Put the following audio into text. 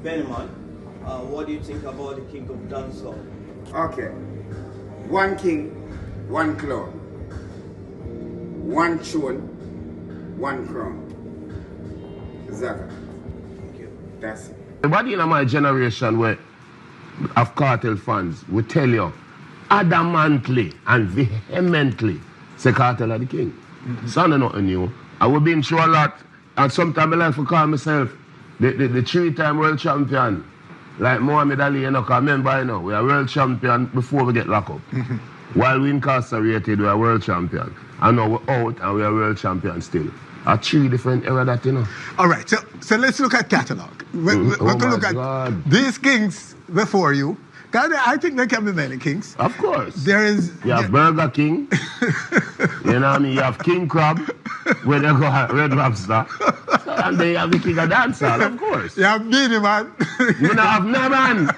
Beenie man, what do you think about the king of dancehall? Okay. One king, one clown. One tune, one crown. Exactly. Thank you. That's it. Everybody in my generation where of Kartel fans will tell you adamantly and vehemently say Kartel are the king. So I don't know nothing new. I will be in show a lot, and sometimes I like to call myself the three-time world champion. Like Muhammad Ali, you know, because remember, you know, we are world champion before we get locked up. While we incarcerated, we are world champion. And now we're out and we are world champion still. Are three different era that, you know. All right, so let's look at catalogue. We can look at these kings before you. I think there can be many kings. Of course. There is... You have Burger King. You know what I mean? You have King Crab, where they go Red Lobster. And then you have the king of dancehall, of course. You have Beenie man. You don't have no man.